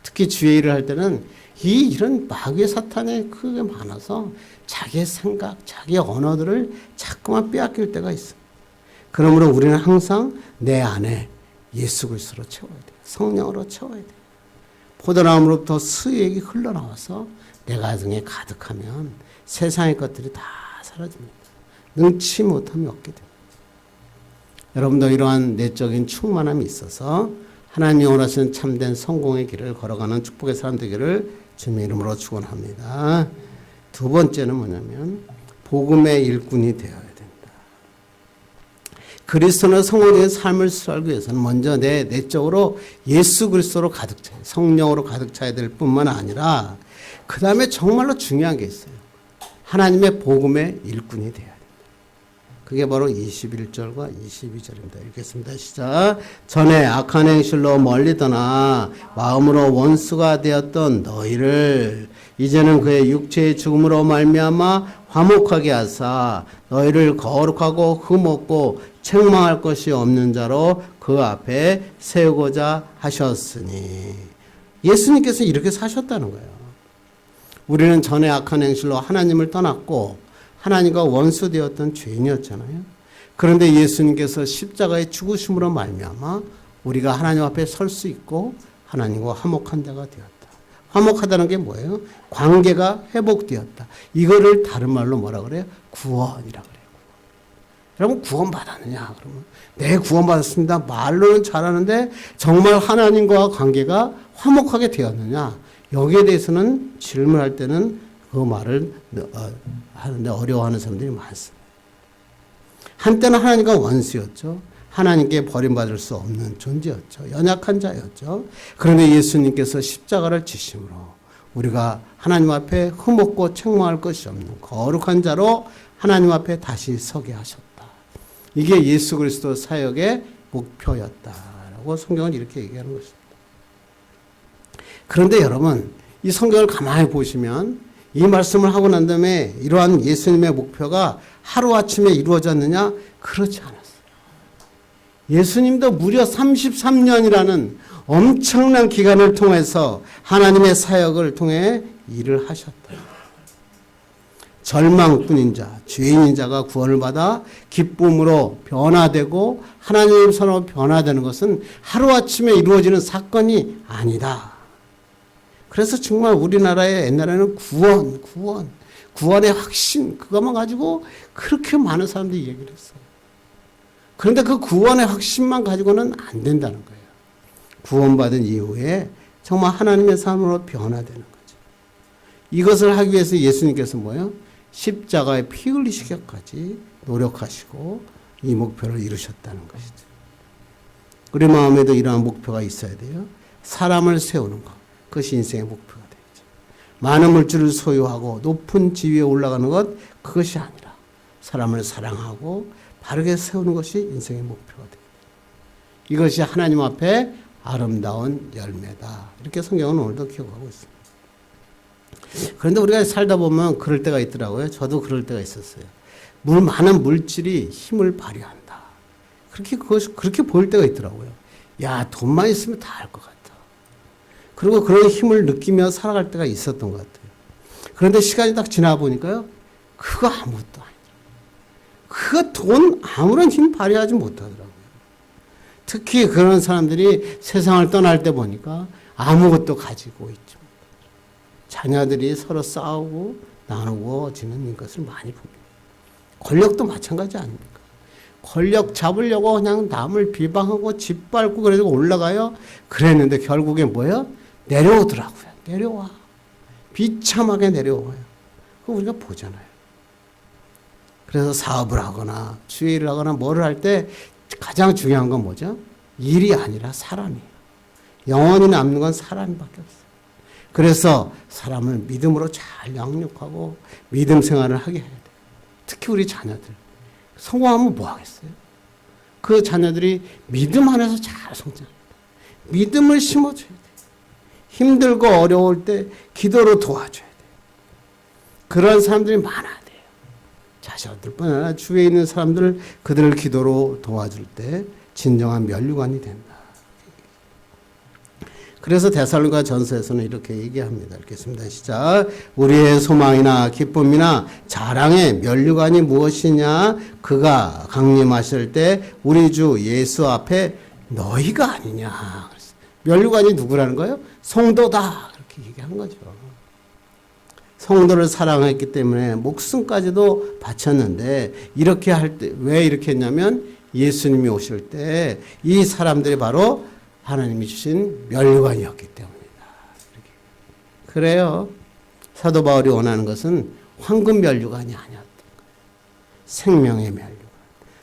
특히 주의 일을 할 때는 이런 마귀의 사탄이 크게 많아서 자기의 생각, 자기의 언어들을 자꾸만 빼앗길 때가 있습니다. 그러므로 우리는 항상 내 안에 예수 그리스도로 채워야 돼요. 성령으로 채워야 돼요. 포도나무로부터 수액이 흘러나와서 내 가정에 가득하면 세상의 것들이 다 사라집니다. 능치 못함이 없게 됩니다. 여러분도 이러한 내적인 충만함이 있어서 하나님이 원하시는 참된 성공의 길을 걸어가는 축복의 사람 되기를 주님의 이름으로 축원합니다. 두 번째는 뭐냐면 복음의 일꾼이 되어야 된다. 그리스도는 성공적인 삶을 살기 위해서는 먼저 내 내적으로 예수 그리스도로 가득 차야, 성령으로 가득 차야 될 뿐만 아니라 그 다음에 정말로 중요한 게 있어요. 하나님의 복음의 일꾼이 돼야 된다. 그게 바로 21절과 22절입니다. 읽겠습니다. 시작. 전에 악한 행실로 멀리 떠나 마음으로 원수가 되었던 너희를 이제는 그의 육체의 죽음으로 말미암아 화목하게 하사 너희를 거룩하고 흠없고 책망할 것이 없는 자로 그 앞에 세우고자 하셨으니. 예수님께서 이렇게 사셨다는 거예요. 우리는 전에 악한 행실로 하나님을 떠났고 하나님과 원수되었던 죄인이었잖아요. 그런데 예수님께서 십자가의 죽으심으로 말미암아 우리가 하나님 앞에 설 수 있고 하나님과 화목한 자가 되었다. 화목하다는 게 뭐예요? 관계가 회복되었다. 이거를 다른 말로 뭐라 그래요? 구원이라 그래요. 여러분 구원 받았느냐? 그러면 네, 구원 받았습니다. 말로는 잘하는데 정말 하나님과 관계가 화목하게 되었느냐? 여기에 대해서는 질문할 때는 그 말을 하는데 어려워하는 사람들이 많습니다. 한때는 하나님과 원수였죠. 하나님께 버림받을 수 없는 존재였죠. 연약한 자였죠. 그런데 예수님께서 십자가를 지심으로 우리가 하나님 앞에 흠없고 책망할 것이 없는 거룩한 자로 하나님 앞에 다시 서게 하셨다. 이게 예수 그리스도 사역의 목표였다라고 성경은 이렇게 얘기하는 것입니다. 그런데 여러분, 이 성경을 가만히 보시면 이 말씀을 하고 난 다음에 이러한 예수님의 목표가 하루아침에 이루어졌느냐? 그렇지 않았어요. 예수님도 무려 33년이라는 엄청난 기간을 통해서 하나님의 사역을 통해 일을 하셨다. 절망뿐인 자, 죄인인 자가 구원을 받아 기쁨으로 변화되고 하나님의 선으로 변화되는 것은 하루아침에 이루어지는 사건이 아니다. 그래서 정말 우리나라에 옛날에는 구원의 확신, 그것만 가지고 그렇게 많은 사람들이 얘기를 했어요. 그런데 그 구원의 확신만 가지고는 안 된다는 거예요. 구원받은 이후에 정말 하나님의 삶으로 변화되는 거죠. 이것을 하기 위해서 예수님께서 뭐예요? 십자가에 피 흘리시기까지 노력하시고 이 목표를 이루셨다는 것이죠. 우리 마음에도 이러한 목표가 있어야 돼요. 사람을 세우는 것. 그것이 인생의 목표가 되죠. 많은 물질을 소유하고 높은 지위에 올라가는 것, 그것이 아니라 사람을 사랑하고 바르게 세우는 것이 인생의 목표가 됩니다. 이것이 하나님 앞에 아름다운 열매다. 이렇게 성경은 오늘도 기록하고 있습니다. 그런데 우리가 살다 보면 그럴 때가 있더라고요. 저도 그럴 때가 있었어요. 많은 물질이 힘을 발휘한다. 그렇게 보일 때가 있더라고요. 야, 돈만 있으면 다 할 것 같다. 그리고 그런 힘을 느끼며 살아갈 때가 있었던 것 같아요. 그런데 시간이 딱 지나 보니까요. 그거 아무것도 아니더라고요. 그거 돈 아무런 힘 발휘하지 못하더라고요. 특히 그런 사람들이 세상을 떠날 때 보니까 아무것도 가지고 있지 못해요. 자녀들이 서로 싸우고 나누어지는 것을 많이 봅니다. 권력도 마찬가지 아닙니까? 권력 잡으려고 그냥 남을 비방하고 짓밟고 그래서 올라가요. 그랬는데 결국에 뭐예요? 내려오더라고요. 내려와. 비참하게 내려와요. 그거 우리가 보잖아요. 그래서 사업을 하거나 주의를 하거나 뭐를 할 때 가장 중요한 건 뭐죠? 일이 아니라 사람이에요. 영원히 남는 건 사람밖에 없어요. 그래서 사람을 믿음으로 잘 양육하고 믿음 생활을 하게 해야 돼요. 특히 우리 자녀들. 성공하면 뭐 하겠어요? 그 자녀들이 믿음 안에서 잘 성장합니다. 믿음을 심어줘야 돼요. 힘들고 어려울 때 기도로 도와줘야 돼요. 그런 사람들이 많아야 돼요. 자녀들뿐 아니라 주위에 있는 사람들 그들을 기도로 도와줄 때 진정한 면류관이 된다. 그래서 데살로니가 전서에서는 이렇게 얘기합니다. 읽겠습니다. 시작. 우리의 소망이나 기쁨이나 자랑의 면류관이 무엇이냐? 그가 강림하실 때 우리 주 예수 앞에 너희가 아니냐. 면류관이 누구라는 거예요? 성도다. 그렇게 얘기한 거죠. 성도를 사랑했기 때문에 목숨까지도 바쳤는데 이렇게 할 때 왜 이렇게 했냐면 예수님이 오실 때 이 사람들이 바로 하나님이 주신 면류관이었기 때문이다. 그래요. 사도 바울이 원하는 것은 황금 면류관이 아니었던 거예요. 생명의 면류관.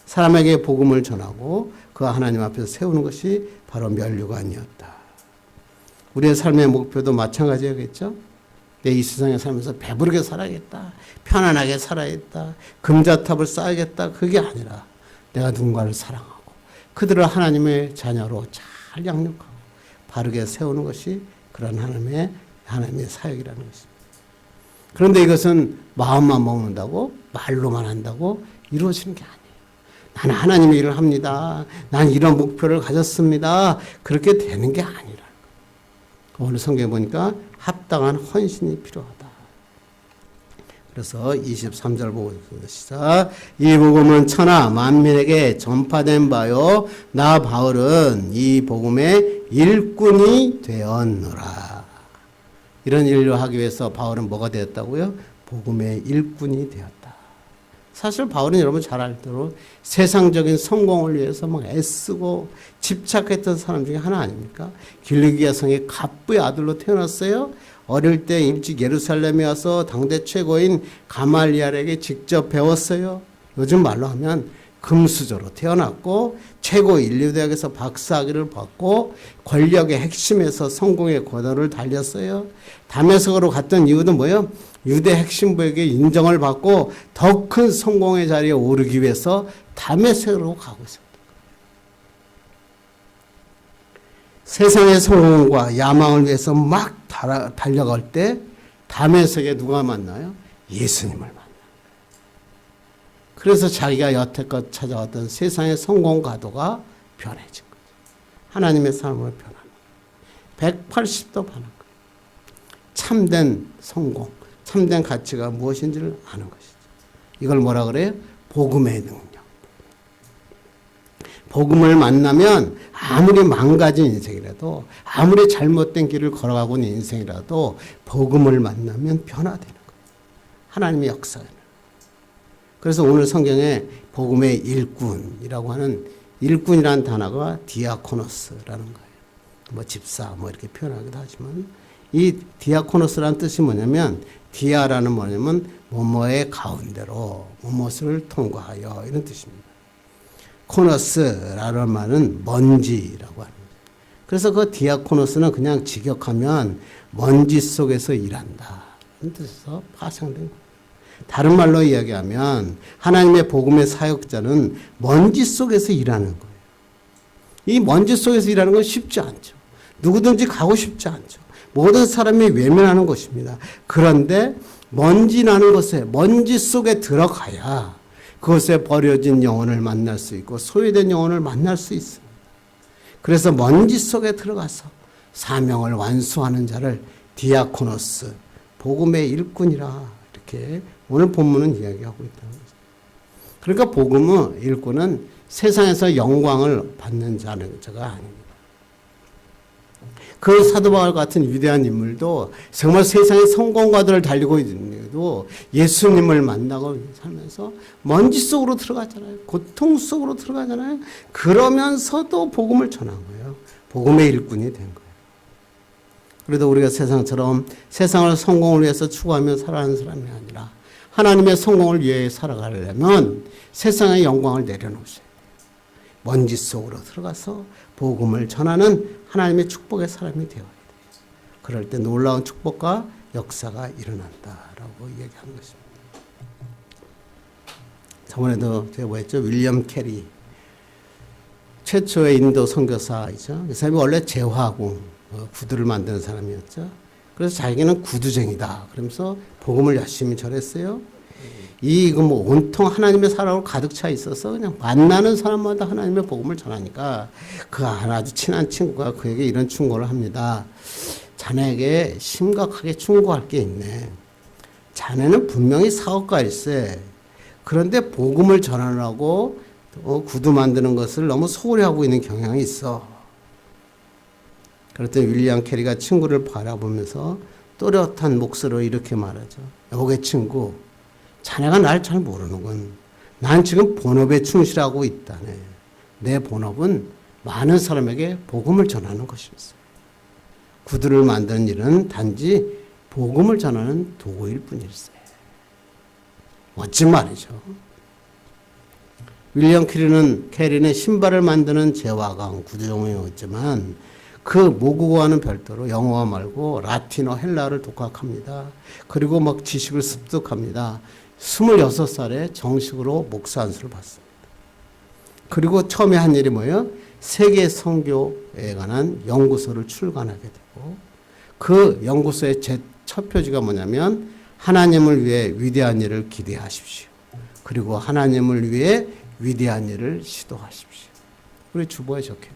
사람에게 복음을 전하고 그 하나님 앞에서 세우는 것이 바로 면류관이었다. 우리의 삶의 목표도 마찬가지겠죠. 내 이 세상에 살면서 배부르게 살아야겠다. 편안하게 살아야겠다. 금자탑을 쌓아야겠다. 그게 아니라 내가 누군가를 사랑하고 그들을 하나님의 자녀로 잘 양육하고 바르게 세우는 것이 그런 하나님의 사역이라는 것입니다. 그런데 이것은 마음만 먹는다고 말로만 한다고 이루어지는 게 아니에요. 나는 하나님의 일을 합니다. 난 이런 목표를 가졌습니다. 그렇게 되는 게 아니라는 거예요. 오늘 성경에 보니까 합당한 헌신이 필요하다. 그래서 23절 보고 시작. 이 복음은 천하 만민에게 전파된 바요. 나 바울은 이 복음의 일꾼이 되었노라. 이런 일을 하기 위해서 바울은 뭐가 되었다고요? 복음의 일꾼이 되었다. 사실 바울은 여러분 잘 알대로 세상적인 성공을 위해서 막 애쓰고 집착했던 사람 중에 하나 아닙니까? 길르기아 성의 갑부의 아들로 태어났어요. 어릴 때 일찍 예루살렘에 와서 당대 최고인 가말리엘에게 직접 배웠어요. 요즘 말로 하면 금수저로 태어났고 최고 인류대학에서 박사학위를 받고 권력의 핵심에서 성공의 고도를 달렸어요. 다메섹으로 갔던 이유는 뭐예요? 유대 핵심부에게 인정을 받고 더 큰 성공의 자리에 오르기 위해서 다메섹으로 가고 있습니다. 세상의 성공과 야망을 위해서 막 달려갈 때 다메섹에 누가 만나요? 예수님을 만나요. 그래서 자기가 여태껏 찾아왔던 세상의 성공 가도가 변해진 거죠. 하나님의 삶으로 변합니다. 180도 반한 거예요. 참된 성공, 참된 가치가 무엇인지를 아는 것이죠. 이걸 뭐라 그래요? 복음의 능력. 복음을 만나면 아무리 망가진 인생이라도, 아무리 잘못된 길을 걸어가고 있는 인생이라도 복음을 만나면 변화되는 거예요. 하나님의 역사는. 그래서 오늘 성경에 복음의 일꾼이라고 하는, 일꾼이라는 단어가 디아코노스라는 거예요. 뭐 집사 뭐 이렇게 표현하기도 하지만, 이 디아코노스라는 뜻이 뭐냐면, 디아라는 뭐냐면 뭐뭐의 가운데로 무엇을 통과하여, 이런 뜻입니다. 코너스라는 말은 먼지라고 합니다. 그래서 그 디아코노스는 그냥 직역하면 먼지 속에서 일한다, 이런 뜻에서 파생된 거예요. 다른 말로 이야기하면 하나님의 복음의 사역자는 먼지 속에서 일하는 거예요. 이 먼지 속에서 일하는 건 쉽지 않죠. 누구든지 가고 싶지 않죠. 모든 사람이 외면하는 것입니다. 그런데 먼지 나는 곳에, 먼지 속에 들어가야 그곳에 버려진 영혼을 만날 수 있고 소외된 영혼을 만날 수 있습니다. 그래서 먼지 속에 들어가서 사명을 완수하는 자를 디아코노스, 복음의 일꾼이라, 이렇게 오늘 본문은 이야기하고 있다는 거죠. 그러니까 복음의 일꾼은 세상에서 영광을 받는 자가 아닙니다. 그 사도 바울 같은 위대한 인물도 정말 세상의 성공가들을 달리고 있는데도 예수님을 만나고 살면서 먼지 속으로 들어가잖아요. 고통 속으로 들어가잖아요. 그러면서도 복음을 전한 거예요. 복음의 일꾼이 된 거예요. 그래도 우리가 세상처럼 세상을 성공을 위해서 추구하며 살아가는 사람이 아니라 하나님의 성공을 위해 살아가려면 세상의 영광을 내려놓으셔야 돼요. 먼지 속으로 들어가서 복음을 전하는 하나님의 축복의 사람이 되어야 돼요. 그럴 때 놀라운 축복과 역사가 일어난다라고 얘기하는 것입니다. 저번에도 제가 뭐였죠? 윌리엄 캐리, 최초의 인도 선교사이죠. 그 사람이 원래 재화공, 구두를 만드는 사람이었죠. 그래서 자기는 구두쟁이다 그러면서 복음을 열심히 전했어요. 뭐 온통 하나님의 사랑으로 가득 차 있어서 그냥 만나는 사람마다 하나님의 복음을 전하니까 그 아주 친한 친구가 그에게 이런 충고를 합니다. 자네에게 심각하게 충고할 게 있네. 자네는 분명히 사업가일세. 그런데 복음을 전하려고 구두 만드는 것을 너무 소홀히 하고 있는 경향이 있어. 그랬더니 윌리엄 캐리가 친구를 바라보면서 또렷한 목소리로 이렇게 말하죠. 여보게 친구, 자네가 날 잘 모르는군. 난 지금 본업에 충실하고 있다네. 내 본업은 많은 사람에게 복음을 전하는 것이었어요. 구두를 만드는 일은 단지 복음을 전하는 도구일 뿐일세. 멋진 말이죠. 윌리엄 캐리는 신발을 만드는 재화강 구두종이었지만 그 모국어와는 별도로 영어와 말고 라틴어, 헬라어를 독학합니다. 그리고 막 지식을 습득합니다. 26살에 정식으로 목사 안수를 받습니다. 그리고 처음에 한 일이 뭐예요? 세계 선교에 관한 연구소를 출간하게 되고, 그 연구소의 첫 표지가 뭐냐면 하나님을 위해 위대한 일을 기대하십시오. 그리고 하나님을 위해 위대한 일을 시도하십시오. 우리 주보에 적혀요.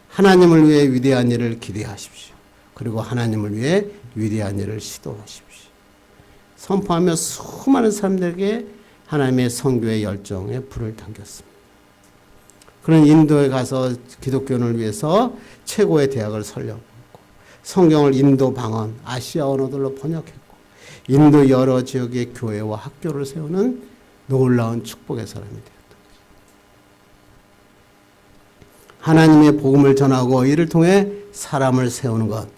하나님을 위해 위대한 일을 기대하십시오. 그리고 하나님을 위해 위대한 일을 시도하십시오. 선포하며 수많은 사람들에게 하나님의 선교의 열정에 불을 당겼습니다. 그는 인도에 가서 기독교를 위해서 최고의 대학을 설립했고, 성경을 인도 방언, 아시아 언어들로 번역했고, 인도 여러 지역의 교회와 학교를 세우는 놀라운 축복의 사람이 되었다. 하나님의 복음을 전하고 이를 통해 사람을 세우는 것,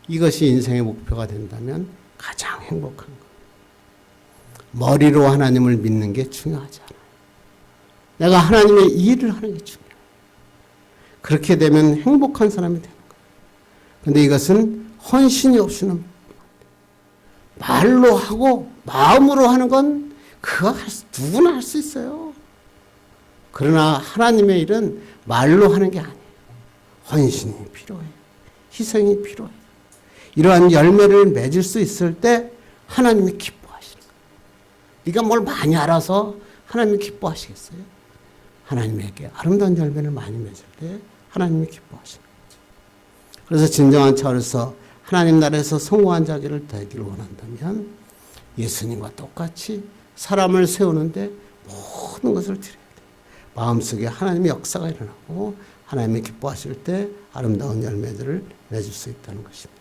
이것이 인생의 목표가 된다면 가장 행복한 것. 머리로 하나님을 믿는 게 중요하지 않아요. 내가 하나님의 일을 하는 게 중요해요. 그렇게 되면 행복한 사람이 되는 거예요. 그런데 이것은 헌신이 없이는 말로 하고 마음으로 하는 건 그거 누구나 할 수 있어요. 그러나 하나님의 일은 말로 하는 게 아니에요. 헌신이 필요해요. 희생이 필요해요. 이러한 열매를 맺을 수 있을 때 하나님이 기뻐하시는 거예요. 네가 뭘 많이 알아서 하나님이 기뻐하시겠어요? 하나님에게 아름다운 열매를 많이 맺을 때 하나님이 기뻐하시는 거죠. 그래서 진정한 차원에서 하나님 나라에서 성공한 자기를 되기를 원한다면 예수님과 똑같이 사람을 세우는데 모든 것을 드려야 돼요. 마음속에 하나님의 역사가 일어나고 하나님이 기뻐하실 때 아름다운 열매들을 맺을 수 있다는 것입니다.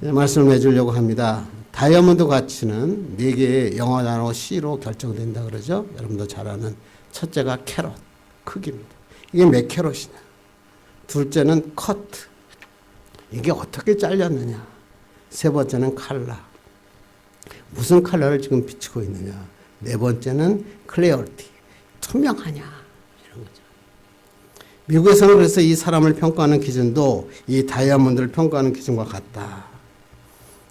말씀을 맺으려고 합니다. 다이아몬드 가치는 4개의 영어 단어 C로 결정된다 그러죠. 여러분도 잘 아는 첫째가 캐럿, 크기입니다. 이게 몇 캐럿이냐. 둘째는 커트. 이게 어떻게 잘렸느냐. 세 번째는 칼라. 무슨 컬러를 지금 비추고 있느냐. 네 번째는 클레어리티. 투명하냐. 이런 거죠. 미국에서는 그래서 이 사람을 평가하는 기준도 이 다이아몬드를 평가하는 기준과 같다.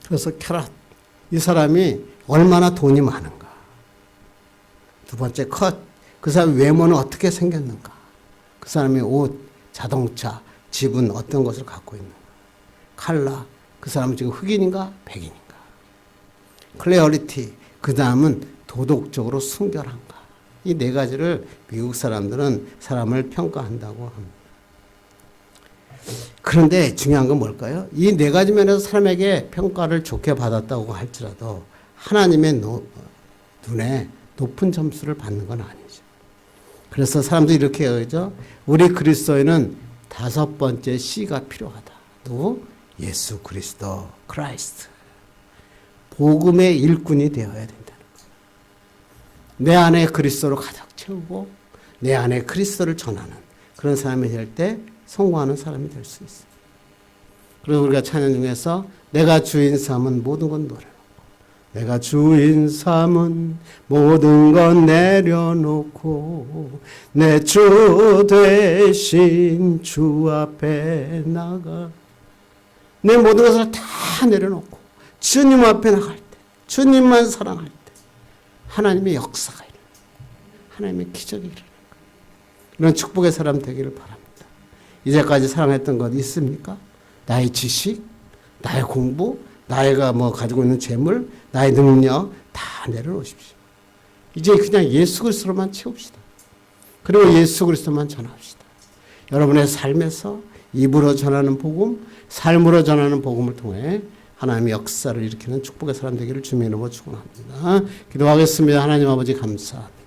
그래서 캐럿. 이 사람이 얼마나 돈이 많은가. 두 번째 컷. 그 사람의 외모는 어떻게 생겼는가. 그 사람의 옷, 자동차, 집은 어떤 것을 갖고 있는가. 칼라. 그 사람은 지금 흑인인가 백인인가. 클레어리티. 그 다음은 도덕적으로 순결한가. 이 4가지를 미국 사람들은 사람을 평가한다고 합니다. 그런데 중요한 건 뭘까요? 이 4가지 면에서 사람에게 평가를 좋게 받았다고 할지라도 하나님의 눈에 높은 점수를 받는 건 아니죠. 그래서 사람들이 이렇게 얘기하죠. 우리 그리스도인은 5번째 C가 필요하다. 또 예수 그리스도, 크라이스트. 복음의 일꾼이 되어야 된다는 거예요. 내 안에 그리스도를 가득 채우고 내 안에 그리스도를 전하는 그런 사람이 될 때 성공하는 사람이 될 수 있어요. 그래서 우리가 찬양 중에서 내가 주인 삼은 모든 건 노래놓고 내가 주인 삼은 모든 건 내려놓고 내 주 되신 주 앞에 나가 내 모든 것을 다 내려놓고 주님 앞에 나갈 때 주님만 사랑할 때 하나님의 역사가 일어나요. 하나님의 기적이 일어나요. 이런 축복의 사람 되기를 바랍니다. 이제까지 사랑했던 것 있습니까? 나의 지식, 나의 공부, 나이가 가지고 있는 재물, 나의 능력 다 내려놓으십시오. 이제 그냥 예수 그리스도로만 채웁시다. 그리고 예수 그리스도만 전합시다. 여러분의 삶에서 입으로 전하는 복음, 삶으로 전하는 복음을 통해 하나님의 역사를 일으키는 축복의 사람 되기를 주님의 이름으로 축원합니다. 기도하겠습니다. 하나님 아버지 감사합니다.